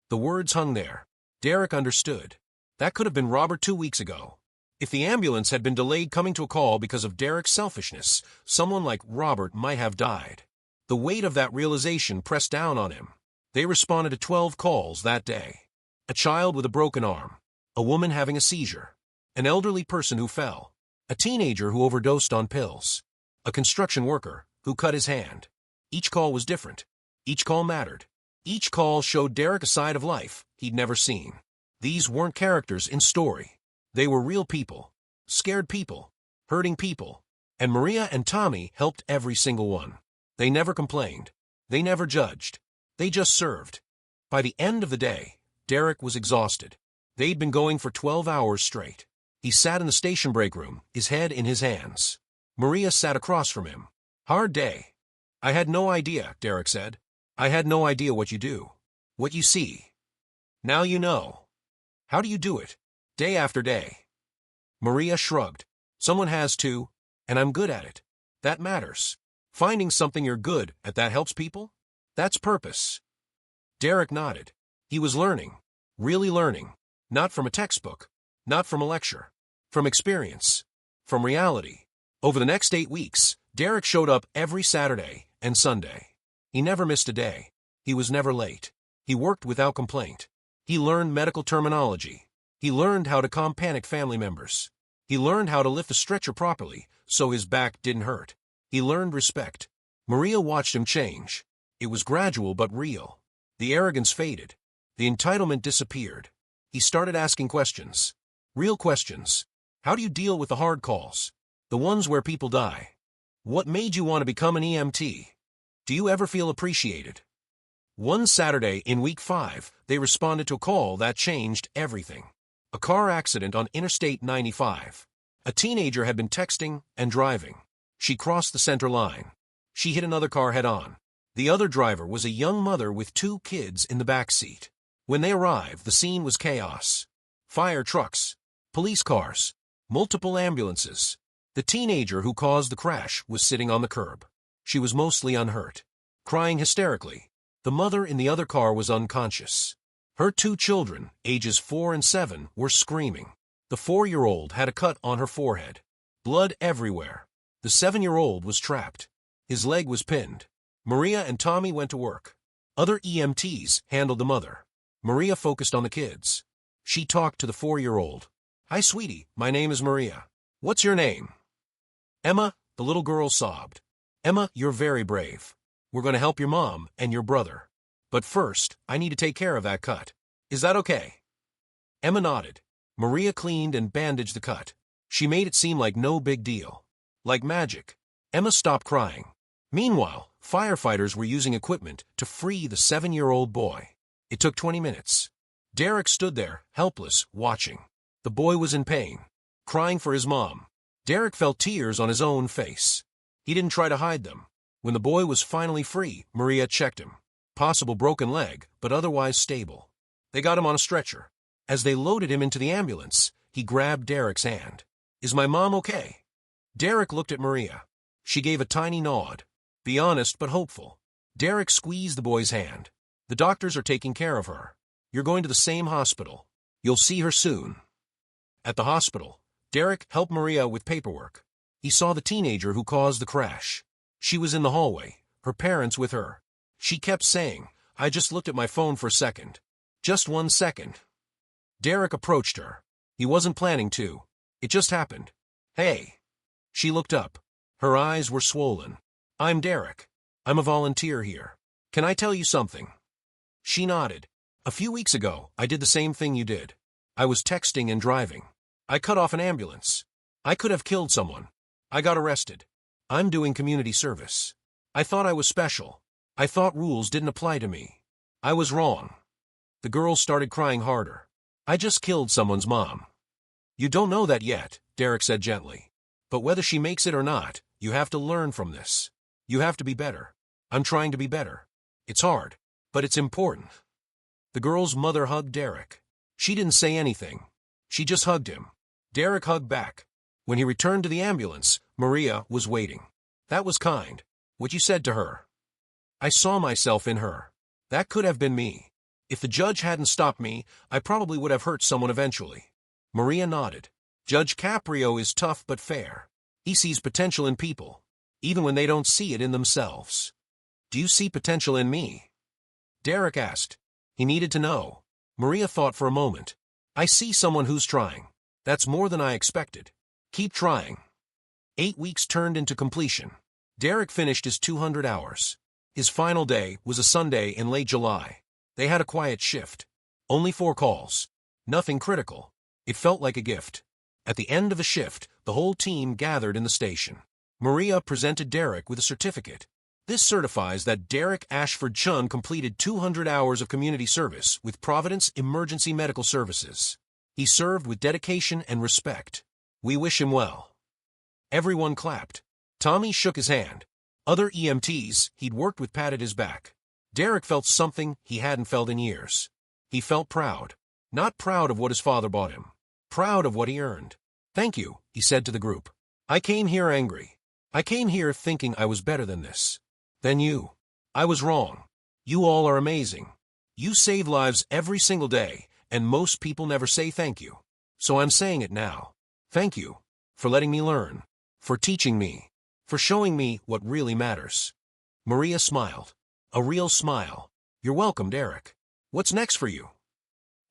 The words hung there. Derek understood. That could have been Robert 2 weeks ago. If the ambulance had been delayed coming to a call because of Derek's selfishness, someone like Robert might have died. The weight of that realization pressed down on him. They responded to 12 calls that day. A child with a broken arm. A woman having a seizure. An elderly person who fell. A teenager who overdosed on pills. A construction worker who cut his hand. Each call was different. Each call mattered. Each call showed Derek a side of life he'd never seen. These weren't characters in story. They were real people. Scared people. Hurting people. And Maria and Tommy helped every single one. They never complained. They never judged. They just served. By the end of the day, Derek was exhausted. They'd been going for 12 hours straight. He sat in the station break room, his head in his hands. Maria sat across from him. "Hard day." "I had no idea," Derek said. "I had no idea what you do. What you see. Now you know. How do you do it? Day after day?" Maria shrugged. "Someone has to, and I'm good at it. That matters. Finding something you're good at that helps people? That's purpose." Derek nodded. He was learning. Really learning. Not from a textbook. Not from a lecture. From experience. From reality. Over the next 8 weeks, Derek showed up every Saturday and Sunday. He never missed a day. He was never late. He worked without complaint. He learned medical terminology. He learned how to calm panicked family members. He learned how to lift a stretcher properly so his back didn't hurt. He learned respect. Maria watched him change. It was gradual but real. The arrogance faded. The entitlement disappeared. He started asking questions. Real questions. How do you deal with the hard calls? The ones where people die. What made you want to become an EMT? Do you ever feel appreciated? One Saturday in week 5, they responded to a call that changed everything. A car accident on Interstate 95. A teenager had been texting and driving. She crossed the center line. She hit another car head-on. The other driver was a young mother with 2 kids in the back seat. When they arrived, the scene was chaos. Fire trucks, police cars, multiple ambulances. The teenager who caused the crash was sitting on the curb. She was mostly unhurt, crying hysterically. The mother in the other car was unconscious. Her 2 children, ages 4 and 7, were screaming. The 4-year-old had a cut on her forehead. Blood everywhere. The 7-year-old was trapped. His leg was pinned. Maria and Tommy went to work. Other EMTs handled the mother. Maria focused on the kids. She talked to the 4-year-old. "Hi, sweetie, my name is Maria. What's your name?" "Emma," the little girl sobbed. "Emma, you're very brave. We're going to help your mom and your brother. But first, I need to take care of that cut. Is that okay?" Emma nodded. Maria cleaned and bandaged the cut. She made it seem like no big deal. Like magic. Emma stopped crying. Meanwhile, firefighters were using equipment to free the 7-year-old boy. It took 20 minutes. Derek stood there, helpless, watching. The boy was in pain, crying for his mom. Derek felt tears on his own face. He didn't try to hide them. When the boy was finally free, Maria checked him. Possible broken leg, but otherwise stable. They got him on a stretcher. As they loaded him into the ambulance, he grabbed Derek's hand. "Is my mom okay?" Derek looked at Maria. She gave a tiny nod. Be honest but hopeful. Derek squeezed the boy's hand. "The doctors are taking care of her. You're going to the same hospital. You'll see her soon." At the hospital, Derek helped Maria with paperwork. He saw the teenager who caused the crash. She was in the hallway, her parents with her. She kept saying, "I just looked at my phone for a second. Just 1 second." Derek approached her. He wasn't planning to. It just happened. "Hey." She looked up. Her eyes were swollen. "I'm Derek. I'm a volunteer here. Can I tell you something?" She nodded. "A few weeks ago, I did the same thing you did. I was texting and driving. I cut off an ambulance. I could have killed someone. I got arrested. I'm doing community service. I thought I was special. I thought rules didn't apply to me. I was wrong." The girl started crying harder. "I just killed someone's mom." "You don't know that yet," Derek said gently. "But whether she makes it or not, you have to learn from this. You have to be better. I'm trying to be better. It's hard, but it's important." The girl's mother hugged Derek. She didn't say anything. She just hugged him. Derek hugged back. When he returned to the ambulance, Maria was waiting. "That was kind. What you said to her. I saw myself in her. That could have been me. If the judge hadn't stopped me, I probably would have hurt someone eventually." Maria nodded. "Judge Caprio is tough but fair. He sees potential in people, even when they don't see it in themselves." "Do you see potential in me?" Derek asked. He needed to know. Maria thought for a moment. "I see someone who's trying. That's more than I expected. Keep trying." 8 weeks turned into completion. Derek finished his 200 hours. His final day was a Sunday in late July. They had a quiet shift. Only 4 calls. Nothing critical. It felt like a gift. At the end of the shift, the whole team gathered in the station. Maria presented Derek with a certificate. This certifies that Derek Ashford Chen completed 200 hours of community service with Providence Emergency Medical Services. He served with dedication and respect. We wish him well. Everyone clapped. Tommy shook his hand. Other EMTs he'd worked with patted his back. Derek felt something he hadn't felt in years. He felt proud. Not proud of what his father bought him. Proud of what he earned. "Thank you," he said to the group. "I came here angry. I came here thinking I was better than this. Than you. I was wrong. You all are amazing. You save lives every single day, and most people never say thank you. So I'm saying it now. Thank you. For letting me learn. For teaching me. For showing me what really matters." Maria smiled. A real smile. You're welcome, Derek. What's next for you?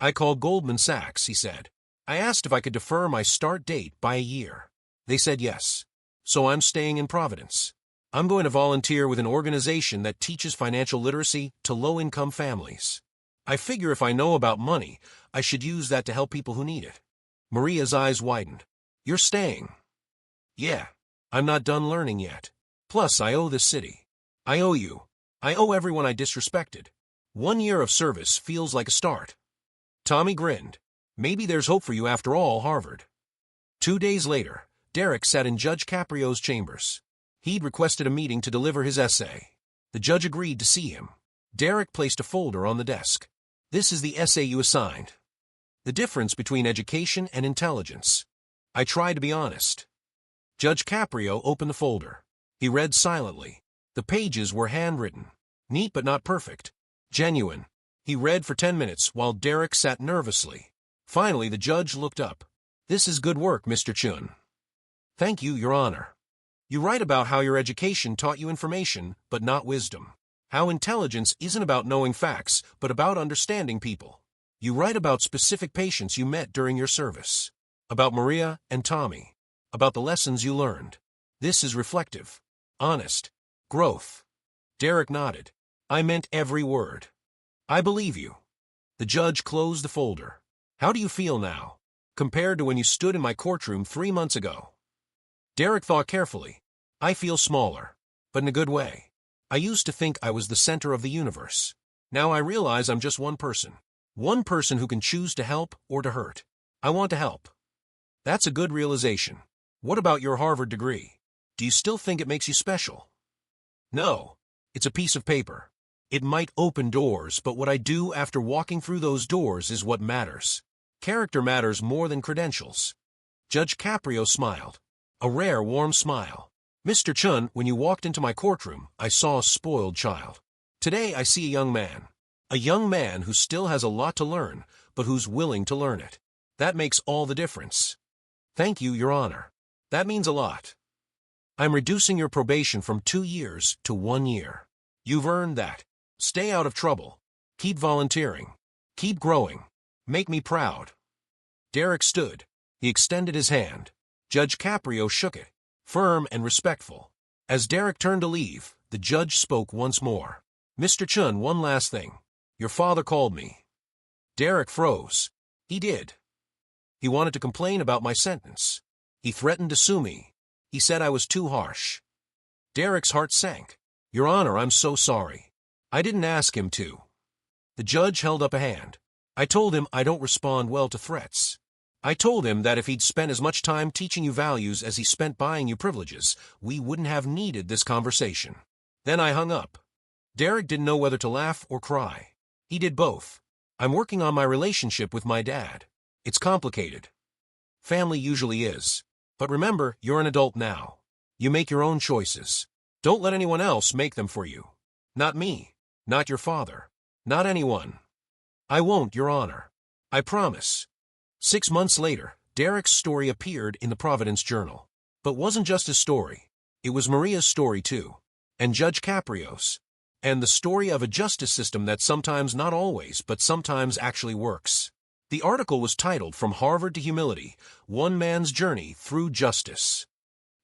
I called Goldman Sachs, he said. I asked if I could defer my start date by a year. They said yes. So I'm staying in Providence. I'm going to volunteer with an organization that teaches financial literacy to low-income families. I figure if I know about money, I should use that to help people who need it. Maria's eyes widened. You're staying? Yeah. I'm not done learning yet. Plus, I owe this city. I owe you. I owe everyone I disrespected. 1 year of service feels like a start. Tommy grinned. Maybe there's hope for you after all, Harvard. 2 days later, Derek sat in Judge Caprio's chambers. He'd requested a meeting to deliver his essay. The judge agreed to see him. Derek placed a folder on the desk. This is the essay you assigned. The difference between education and intelligence. I tried to be honest. Judge Caprio opened the folder. He read silently. The pages were handwritten. Neat but not perfect. Genuine. He read for 10 minutes while Derek sat nervously. Finally, the judge looked up. This is good work, Mr. Chen. Thank you, Your Honor. You write about how your education taught you information, but not wisdom. How intelligence isn't about knowing facts, but about understanding people. You write about specific patients you met during your service. About Maria and Tommy. About the lessons you learned. This is reflective. Honest. Growth. Derek nodded. I meant every word. I believe you. The judge closed the folder. How do you feel now, compared to when you stood in my courtroom 3 months ago? Derek thought carefully. I feel smaller, but in a good way. I used to think I was the center of the universe. Now I realize I'm just one person. One person who can choose to help or to hurt. I want to help. That's a good realization. What about your Harvard degree? Do you still think it makes you special? No. It's a piece of paper. It might open doors, but what I do after walking through those doors is what matters. Character matters more than credentials. Judge Caprio smiled. A rare, warm smile. Mr. Chen, when you walked into my courtroom, I saw a spoiled child. Today I see a young man. A young man who still has a lot to learn, but who's willing to learn it. That makes all the difference. Thank you, Your Honor. That means a lot. I'm reducing your probation from 2 years to 1 year. You've earned that. Stay out of trouble. Keep volunteering. Keep growing. Make me proud. Derek stood. He extended his hand. Judge Caprio shook it, firm and respectful. As Derek turned to leave, the judge spoke once more. Mr. Chen, one last thing. Your father called me. Derek froze. He did. He wanted to complain about my sentence. He threatened to sue me. He said I was too harsh. Derek's heart sank. Your Honor, I'm so sorry. I didn't ask him to. The judge held up a hand. I told him I don't respond well to threats. I told him that if he'd spent as much time teaching you values as he spent buying you privileges, we wouldn't have needed this conversation. Then I hung up. Derek didn't know whether to laugh or cry. He did both. I'm working on my relationship with my dad. It's complicated. Family usually is. But remember, you're an adult now. You make your own choices. Don't let anyone else make them for you. Not me. Not your father. Not anyone. I won't, Your Honor. I promise. 6 months later, Derek's story appeared in the Providence Journal. But wasn't just his story. It was Maria's story too. And Judge Caprio's. And the story of a justice system that sometimes, not always, but sometimes actually works. The article was titled From Harvard to Humility, One Man's Journey Through Justice.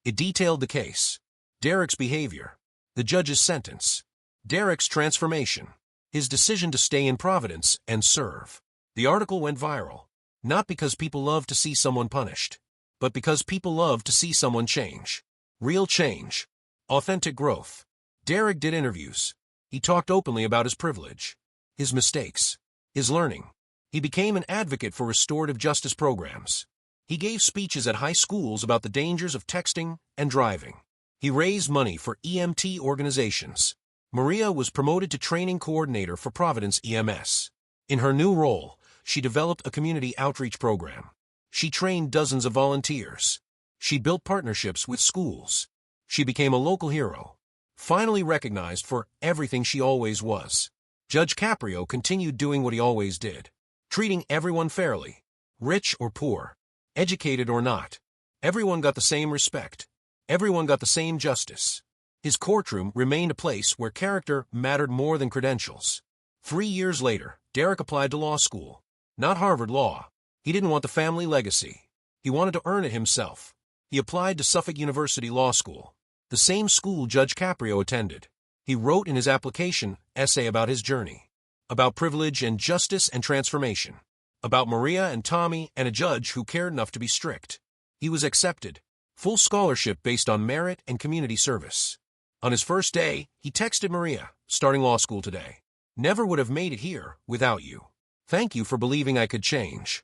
It detailed the case, Derek's behavior, the judge's sentence, Derek's transformation, his decision to stay in Providence and serve. The article went viral, not because people love to see someone punished, but because people love to see someone change. Real change. Authentic growth. Derek did interviews. He talked openly about his privilege, his mistakes, his learning. He became an advocate for restorative justice programs. He gave speeches at high schools about the dangers of texting and driving. He raised money for EMT organizations. Maria was promoted to training coordinator for Providence EMS. In her new role, she developed a community outreach program. She trained dozens of volunteers. She built partnerships with schools. She became a local hero, finally recognized for everything she always was. Judge Caprio continued doing what he always did, treating everyone fairly, rich or poor, educated or not. Everyone got the same respect. Everyone got the same justice. His courtroom remained a place where character mattered more than credentials. 3 years later, Derek applied to law school. Not Harvard Law. He didn't want the family legacy. He wanted to earn it himself. He applied to Suffolk University Law School, the same school Judge Caprio attended. He wrote in his application essay about his journey, about privilege and justice and transformation, about Maria and Tommy and a judge who cared enough to be strict. He was accepted. Full scholarship based on merit and community service. On his first day, he texted Maria, starting law school today. Never would have made it here without you. Thank you for believing I could change.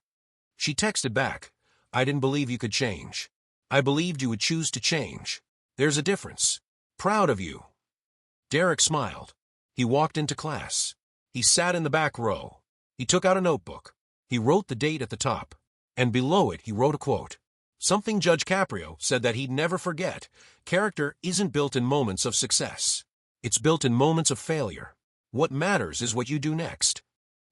She texted back, I didn't believe you could change. I believed you would choose to change. There's a difference. Proud of you. Derek smiled. He walked into class. He sat in the back row. He took out a notebook. He wrote the date at the top. And below it he wrote a quote. Something Judge Caprio said that he'd never forget. Character isn't built in moments of success. It's built in moments of failure. What matters is what you do next.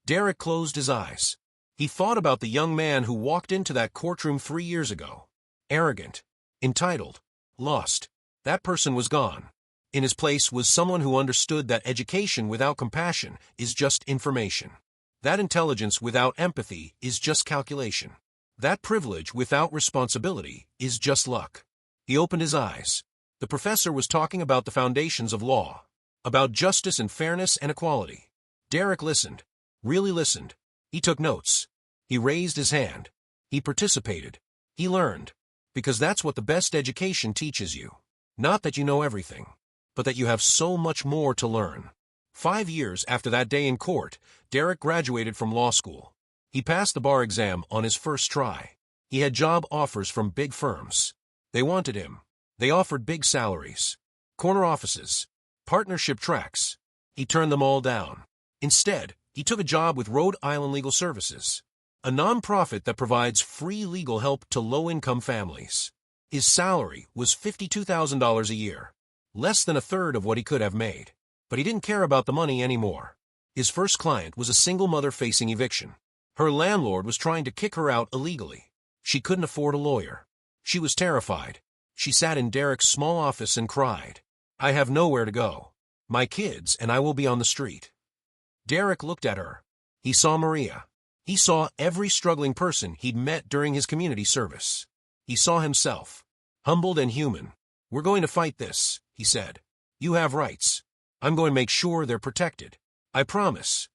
Derek closed his eyes. He thought about the young man who walked into that courtroom 3 years ago. Arrogant, entitled, lost. That person was gone. In his place was someone who understood that education without compassion is just information. That intelligence without empathy is just calculation. That privilege without responsibility is just luck. He opened his eyes. The professor was talking about the foundations of law, about justice and fairness and equality. Derek listened, really listened. He took notes. He raised his hand. He participated. He learned. Because that's what the best education teaches you. Not that you know everything, but that you have so much more to learn. 5 years after that day in court, Derek graduated from law school. He passed the bar exam on his first try. He had job offers from big firms. They wanted him. They offered big salaries, corner offices, partnership tracks. He turned them all down. Instead, he took a job with Rhode Island Legal Services, a nonprofit that provides free legal help to low-income families. His salary was $52,000 a year, less than a third of what he could have made. But he didn't care about the money anymore. His first client was a single mother facing eviction. Her landlord was trying to kick her out illegally. She couldn't afford a lawyer. She was terrified. She sat in Derek's small office and cried, I have nowhere to go. My kids and I will be on the street. Derek looked at her. He saw Maria. He saw every struggling person he'd met during his community service. He saw himself, humbled and human. We're going to fight this, he said. You have rights. I'm going to make sure they're protected. I promise.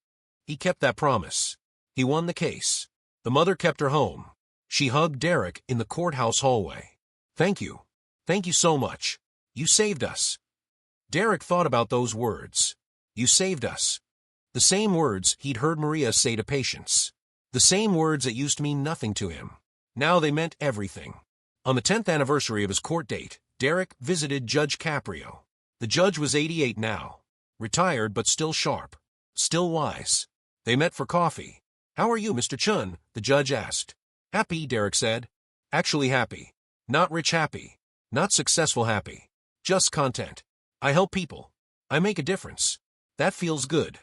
He kept that promise. He won the case. The mother kept her home. She hugged Derek in the courthouse hallway. Thank you. Thank you so much. You saved us. Derek thought about those words. You saved us. The same words he'd heard Maria say to patients. The same words that used to mean nothing to him. Now they meant everything. On the 10th anniversary of his court date, Derek visited Judge Caprio. The judge was 88 now. Retired but still sharp. Still wise. They met for coffee. How are you, Mr. Chen? The judge asked. Happy, Derek said. Actually happy. Not rich happy. Not successful happy. Just content. I help people. I make a difference. That feels good.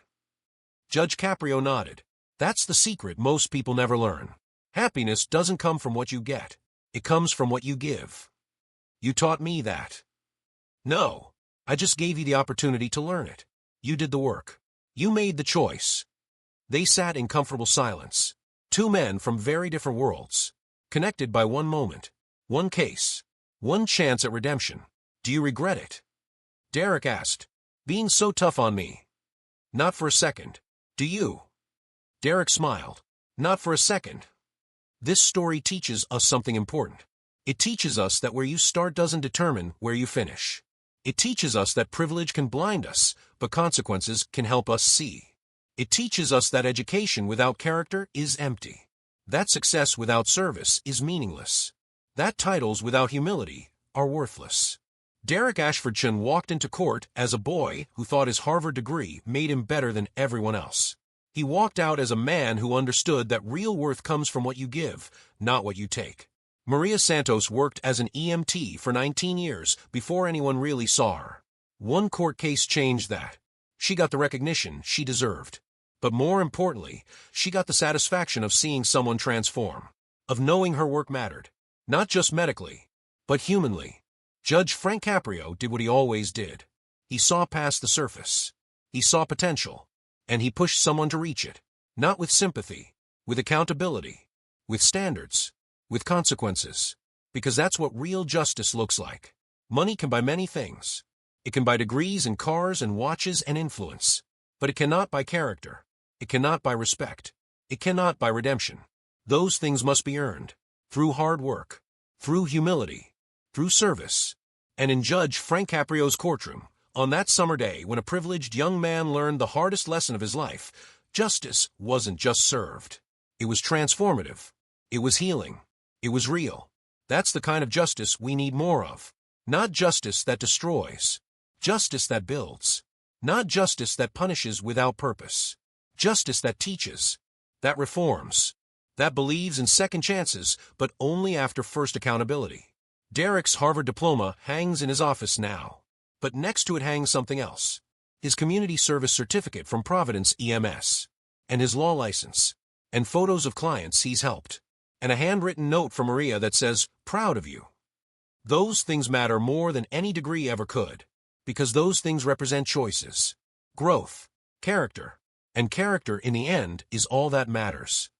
Judge Caprio nodded. That's the secret most people never learn. Happiness doesn't come from what you get. It comes from what you give. You taught me that. No. I just gave you the opportunity to learn it. You did the work. You made the choice. They sat in comfortable silence. Two men from very different worlds, connected by one moment, one case, one chance at redemption. Do you regret it? Derek asked, being so tough on me. Not for a second. Do you? Derek smiled. Not for a second. This story teaches us something important. It teaches us that where you start doesn't determine where you finish. It teaches us that privilege can blind us, but consequences can help us see. It teaches us that education without character is empty. That success without service is meaningless. That titles without humility are worthless. Derek Ashford Chen walked into court as a boy who thought his Harvard degree made him better than everyone else. He walked out as a man who understood that real worth comes from what you give, not what you take. Maria Santos worked as an EMT for 19 years before anyone really saw her. One court case changed that. She got the recognition she deserved. But more importantly, she got the satisfaction of seeing someone transform, of knowing her work mattered, not just medically, but humanly. Judge Frank Caprio did what he always did. He saw past the surface. He saw potential, and he pushed someone to reach it, not with sympathy, with accountability, with standards, with consequences, because that's what real justice looks like. Money can buy many things. It can buy degrees and cars and watches and influence, but it cannot buy character. It cannot buy respect. It cannot buy redemption. Those things must be earned, through hard work, through humility, through service. And in Judge Frank Caprio's courtroom, on that summer day when a privileged young man learned the hardest lesson of his life, justice wasn't just served. It was transformative. It was healing. It was real. That's the kind of justice we need more of. Not justice that destroys. Justice that builds. Not justice that punishes without purpose. Justice that teaches. That reforms. That believes in second chances, but only after first accountability. Derek's Harvard diploma hangs in his office now. But next to it hangs something else. His community service certificate from Providence EMS. And his law license. And photos of clients he's helped. And a handwritten note from Maria that says, "Proud of you." Those things matter more than any degree ever could. Because those things represent choices. Growth. Character. And character, in the end, is all that matters.